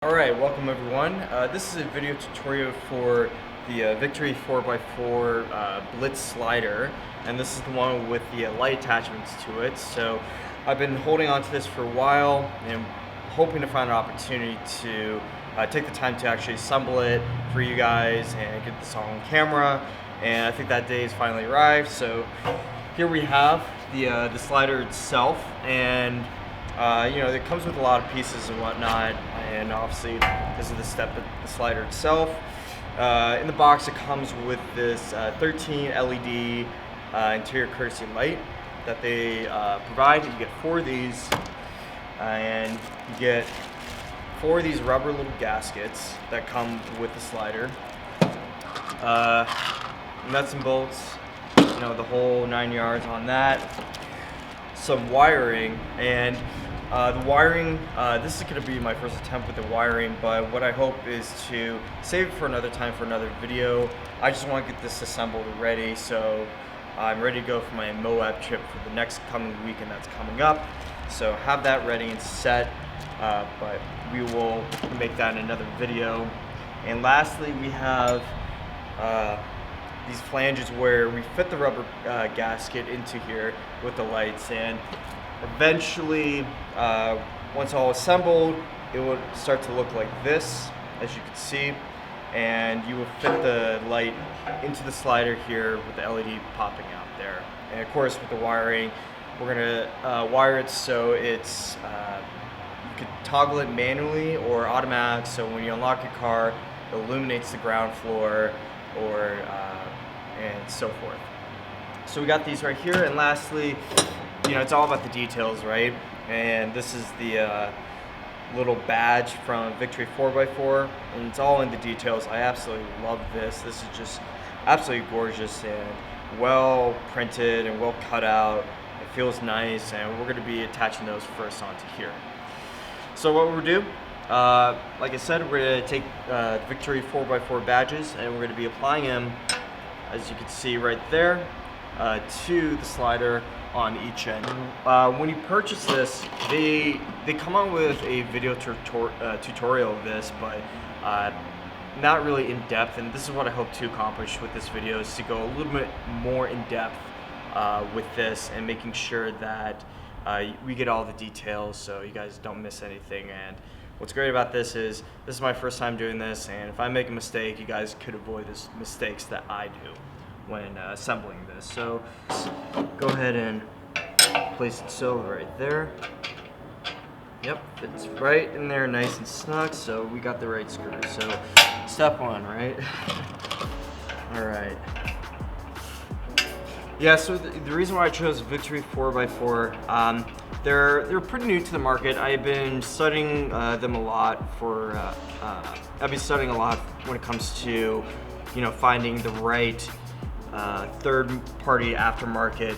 Alright, welcome everyone. This is a video tutorial for the Victory 4x4 Blitz slider, and this is the one with the light attachments to it. So I've been holding on to this for a while and hoping to find an opportunity to take the time to actually assemble it for you guys and get this all on camera, and I think that day has finally arrived. So here we have the slider itself, and you know, it comes with a lot of pieces and whatnot, and obviously this is the step of the slider itself. In the box it comes with this 13 LED interior courtesy light that they provide. You get 4 of these, and you get 4 of these rubber little gaskets that come with the slider. Nuts and bolts, you know, the whole 9 yards on that. Some wiring, and the wiring, this is going to be my first attempt with the wiring, but what I hope is to save it for another time for another video. I just want to get this assembled and ready, so I'm ready to go for my Moab trip for the next coming weekend that's coming up. So have that ready and set, but we will make that in another video. And lastly, we have these flanges where we fit the rubber gasket into here with the lights, and eventually once all assembled, it would start to look like this, as you can see, and you will fit the light into the slider here with the LED popping out there. And of course with the wiring, we're gonna wire it so it's you could toggle it manually or automatic, so when you unlock your car it illuminates the ground floor, or and so forth. So we got these right here, and lastly, you know, it's all about the details, right? And this is the little badge from Victory 4x4, and it's all in the details. I absolutely love this. This is just absolutely gorgeous and well printed and well cut out. It feels nice, and we're going to be attaching those first onto here. So what we'll do, like I said, we're going to take Victory 4x4 badges, and we're going to be applying them, as you can see right there, to the slider on each end. When you purchase this, they come out with a video tutorial of this, but not really in depth, and this is what I hope to accomplish with this video, is to go a little bit more in depth with this and making sure that we get all the details so you guys don't miss anything. And what's great about this is my first time doing this, and if I make a mistake, you guys could avoid the mistakes that I do when assembling this. So go ahead and place it so right there. Yep, it's right in there nice and snug, so we got the right screw. So step 1, right? All right. Yeah, so the reason why I chose Victory 4x4, they're pretty new to the market. I've been studying them a lot for, I've been studying a lot when it comes to, you know, finding the right third-party aftermarket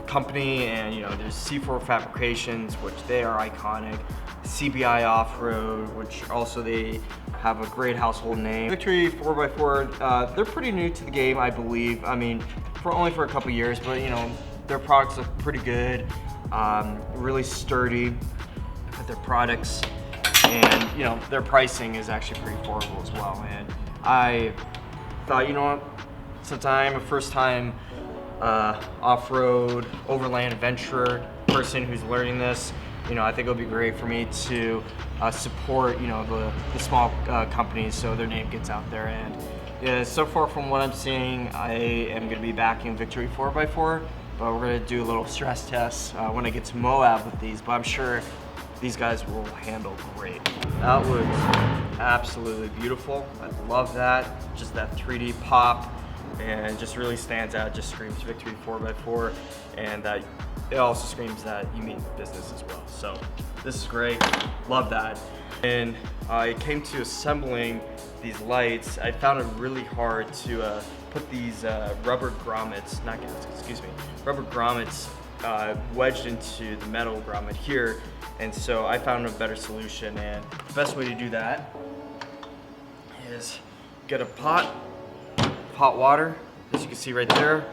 company, and you know, there's C4 Fabrications, which they are iconic, CBI Off-Road, which also they have a great household name. Victory 4x4, they're pretty new to the game, I believe. I mean, only for a couple years, but you know, their products look pretty good, really sturdy with their products, and you know, their pricing is actually pretty affordable as well. And I thought, you know what, since I'm a first-time off-road overland adventurer person who's learning this, you know, I think it'll be great for me to support, you know, the small companies, so their name gets out there. And so far from what I'm seeing, I am going to be backing Victory 4x4, but we're going to do a little stress test when I get to Moab with these, but I'm sure these guys will handle great. That looks absolutely beautiful. I love that, just that 3D pop, and just really stands out, just screams Victory 4x4, and that it also screams that you mean business as well. So this is great, love that. And I came to assembling these lights. I found it really hard to put these rubber grommets, rubber grommets wedged into the metal grommet here, and so I found a better solution. And the best way to do that is get a pot, hot water, as you can see right there,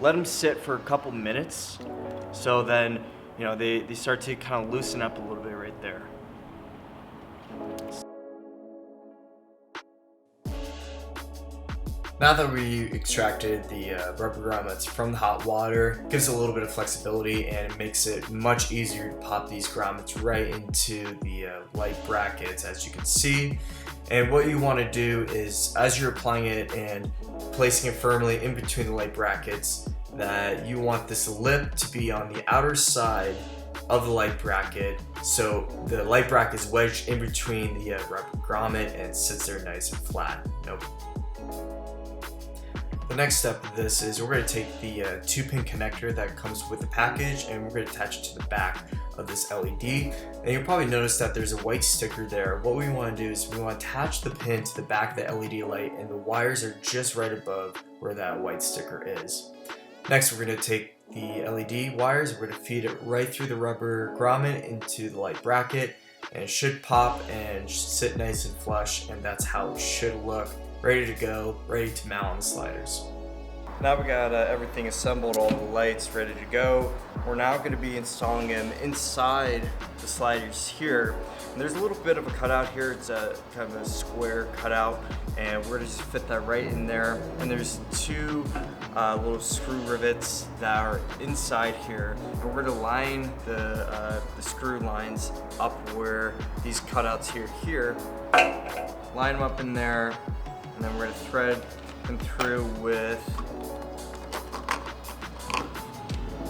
let them sit for a couple minutes, so then, you know, they start to kind of loosen up a little bit right there. Now that we extracted the rubber grommets from the hot water, it gives it a little bit of flexibility and it makes it much easier to pop these grommets right into the light brackets, as you can see. And what you want to do is, as you're applying it and placing it firmly in between the light brackets, that you want this lip to be on the outer side of the light bracket, so the light bracket is wedged in between the rubber grommet and sits there nice and flat. The next step of this is we're going to take the 2-pin connector that comes with the package and we're going to attach it to the back of this LED. And you'll probably notice that there's a white sticker there. What we want to do is we want to attach the pin to the back of the LED light, and the wires are just right above where that white sticker is. Next, we're going to take the LED wires, we're going to feed it right through the rubber grommet into the light bracket, and it should pop and sit nice and flush, and that's how it should look. Ready to go, ready to mount on the sliders. Now we got everything assembled, all the lights ready to go. We're now going to be installing them inside the sliders here. And there's a little bit of a cutout here. It's a kind of a square cutout, and we're going to just fit that right in there. And there's 2 little screw rivets that are inside here, and we're going to line the screw lines up where these cutouts here. Line them up in there, and then we're going to thread them through with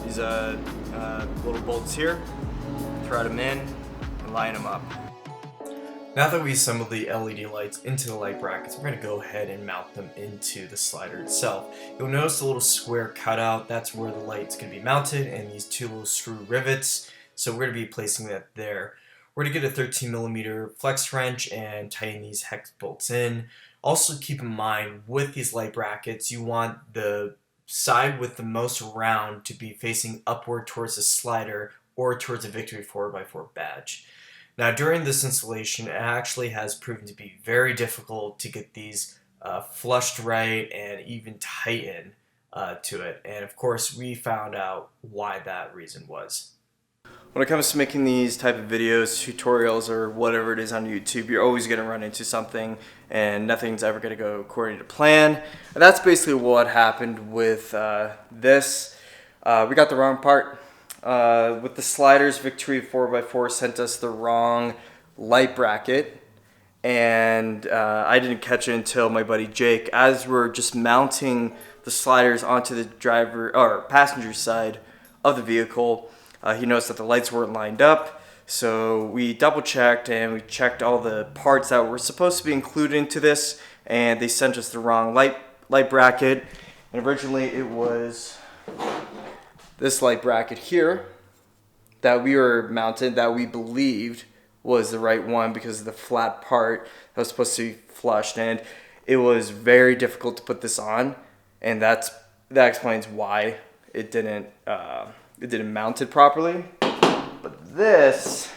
these little bolts here. Thread them in and line them up. Now that we assembled the LED lights into the light brackets, we're going to go ahead and mount them into the slider itself. You'll notice the little square cutout, that's where the light's going to be mounted, and these 2 little screw rivets, so we're going to be placing that there. We're going to get a 13mm flex wrench and tighten these hex bolts in. Also keep in mind, with these light brackets, you want the side with the most round to be facing upward towards the slider or towards the Victory 4x4 badge. Now, during this installation, it actually has proven to be very difficult to get these flushed right and even tighten to it. And of course, we found out why that reason was. When it comes to making these type of videos, tutorials, or whatever it is on YouTube, you're always going to run into something and nothing's ever going to go according to plan. And that's basically what happened with this. We got the wrong part. With the sliders, Victory 4x4 sent us the wrong light bracket, and I didn't catch it until my buddy Jake, as we're just mounting the sliders onto the driver or passenger side of the vehicle. He noticed that the lights weren't lined up, so we double checked and we checked all the parts that were supposed to be included into this, and they sent us the wrong light bracket. And originally it was this light bracket here that we were mounted, that we believed was the right one because of the flat part that was supposed to be flushed, and it was very difficult to put this on, and that explains why it didn't mount it properly. But this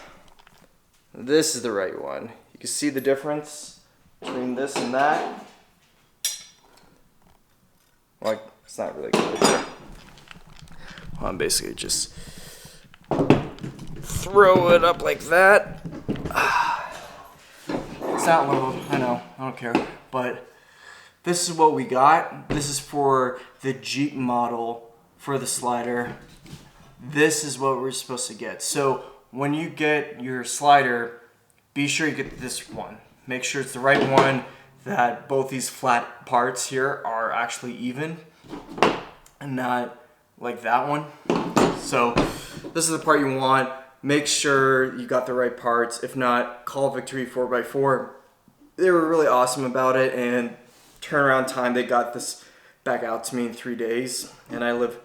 is the right one. You can see the difference between this and that. Like, it's not really good. I'm basically just throw it up like that. It's not low, I know, I don't care. But this is what we got. This is for the Jeep model for the slider. This is what we're supposed to get. So when you get your slider, be sure you get this one. Make sure it's the right one, that both these flat parts here are actually even and not like that one. So this is the part you want. Make sure you got the right parts. If not, call Victory 4x4. They were really awesome about it, and turnaround time, they got this back out to me in 3 days. And I live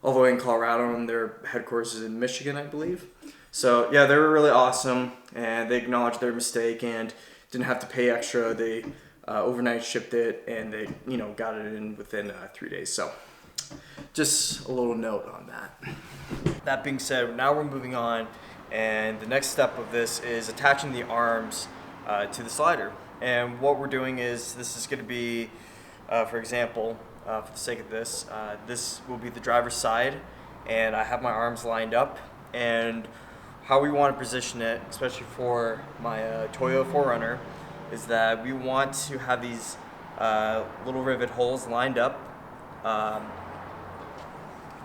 all the way in Colorado, and their headquarters is in Michigan, I believe. So yeah, they were really awesome, and they acknowledged their mistake and didn't have to pay extra. They overnight shipped it, and they got it in within 3 days. So just a little note on that. That being said, now we're moving on, and the next step of this is attaching the arms to the slider. And what we're doing is, this is going to be, for example, for the sake of this, this will be the driver's side, and I have my arms lined up, and how we want to position it, especially for my Toyota 4Runner, is that we want to have these little rivet holes lined up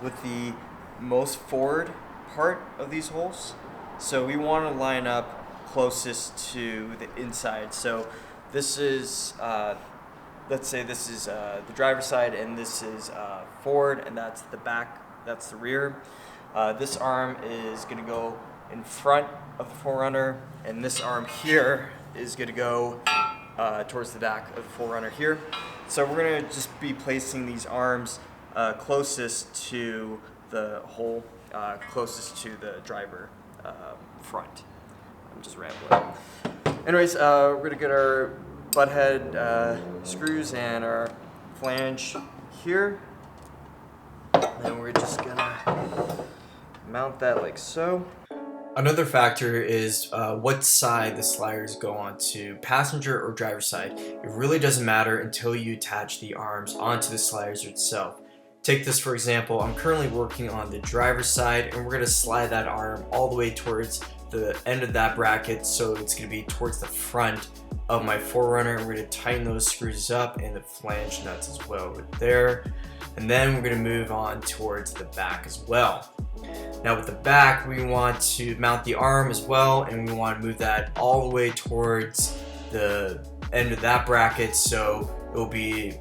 with the most forward part of these holes. So we want to line up closest to the inside. So this is, let's say this is the driver's side, and this is forward, and that's the back, that's the rear. This arm is going to go in front of the Forerunner, and this arm here is going to go towards the back of the Forerunner here. So we're going to just be placing these arms closest to the hole, closest to the driver front. I'm just rambling. Anyways, we're going to get our butt head screws and our flange here. And we're just going to mount that like so. Another factor is what side the sliders go onto, passenger or driver side. It really doesn't matter until you attach the arms onto the sliders itself. Take this for example, I'm currently working on the driver's side, and we're going to slide that arm all the way towards the end of that bracket, so it's going to be towards the front of my Forerunner. We're going to tighten those screws up and the flange nuts as well right there. And then we're going to move on towards the back as well. Now with the back, we want to mount the arm as well, and we want to move that all the way towards the end of that bracket, so it will be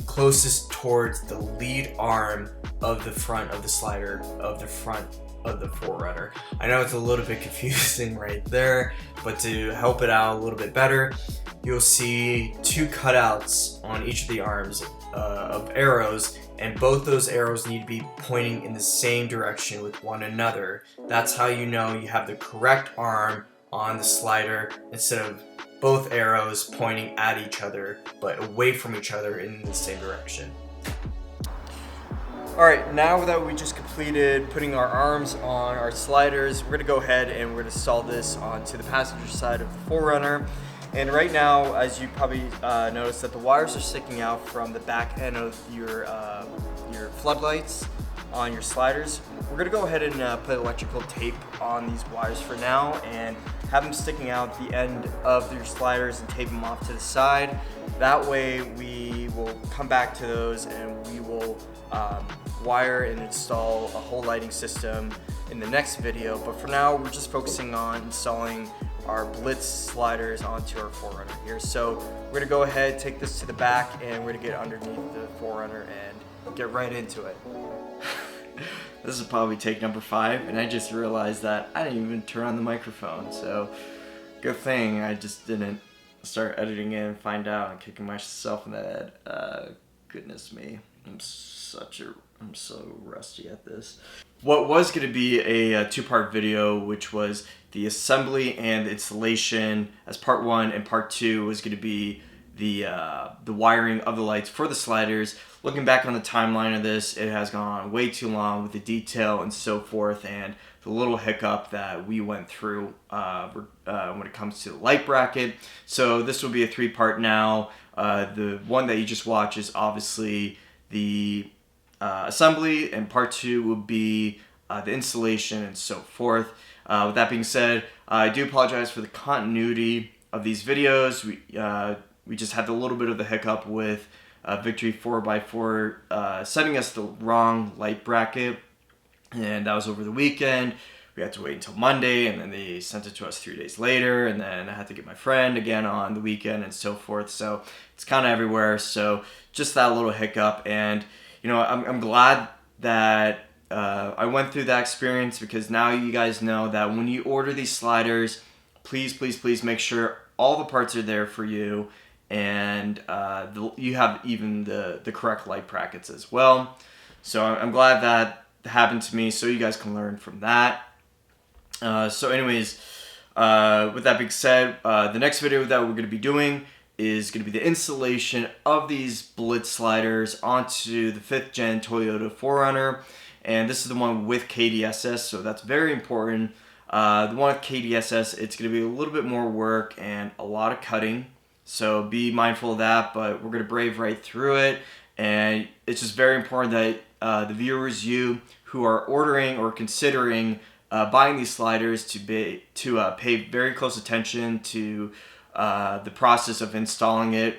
closest towards the lead arm of the front of the slider of the front of the Forerunner. I know it's a little bit confusing right there, but to help it out a little bit better, you'll see two cutouts on each of the arms of arrows, and both those arrows need to be pointing in the same direction with one another. That's how you know you have the correct arm on the slider, instead of both arrows pointing at each other but away from each other in the same direction. Alright, now that we just completed putting our arms on our sliders, we're going to go ahead and we're going to install this onto the passenger side of the Forerunner. And right now, as you probably noticed, that the wires are sticking out from the back end of your floodlights on your sliders. We're going to go ahead and put electrical tape on these wires for now and have them sticking out the end of your sliders and tape them off to the side. That way we will come back to those and we will wire and install a whole lighting system in the next video. But for now, we're just focusing on installing our Blitz sliders onto our Forerunner here. So we're going to go ahead, take this to the back, and we're going to get underneath the Forerunner and get right into it. This is probably take number 5, and I just realized that I didn't even turn on the microphone, so good thing I just didn't start editing it and find out and kicking myself in the head. Goodness me, I'm so rusty at this. What was going to be a 2-part video, which was the assembly and installation as part 1, and part 2 was going to be the wiring of the lights for the sliders. Looking back on the timeline of this, it has gone on way too long with the detail and so forth, and the little hiccup that we went through when it comes to the light bracket. So this will be a 3-part now. The one that you just watched is obviously the assembly, and part 2 will be the installation and so forth. With that being said, I do apologize for the continuity of these videos. We just had a little bit of the hiccup with Victory 4x4 sending us the wrong light bracket, and that was over the weekend. We had to wait until Monday, and then they sent it to us 3 days later, and then I had to get my friend again on the weekend and so forth. So it's kind of everywhere. So just that little hiccup, and you know, I'm glad that I went through that experience, because now you guys know that when you order these sliders, please make sure all the parts are there for you, and you have even the correct light brackets as well. So I'm glad that happened to me, so you guys can learn from that. So anyways, with that being said, the next video that we're going to be doing is going to be the installation of these Blitz sliders onto the 5th gen Toyota 4Runner, and this is the one with KDSS, so that's very important. The one with KDSS, it's going to be a little bit more work and a lot of cutting, so be mindful of that, but we're going to brave right through it. And it's just very important that the viewers, you who are ordering or considering buying these sliders, to pay very close attention to the process of installing it.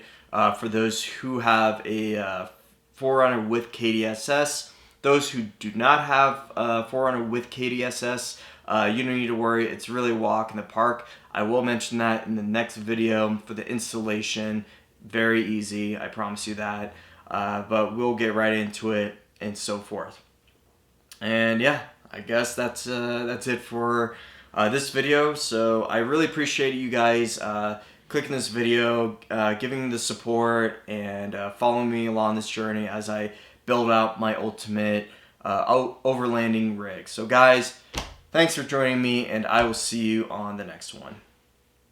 for those who have a 4Runner with KDSS. Those who do not have a 4Runner with KDSS, you don't need to worry. It's really a walk in the park. I will mention that in the next video for the installation. Very easy, I promise you that. But we'll get right into it and so forth. And yeah, I guess that's it for this video. So I really appreciate you guys clicking this video, giving the support, and following me along this journey as I build out my ultimate overlanding rig. So guys, thanks for joining me, and I will see you on the next one.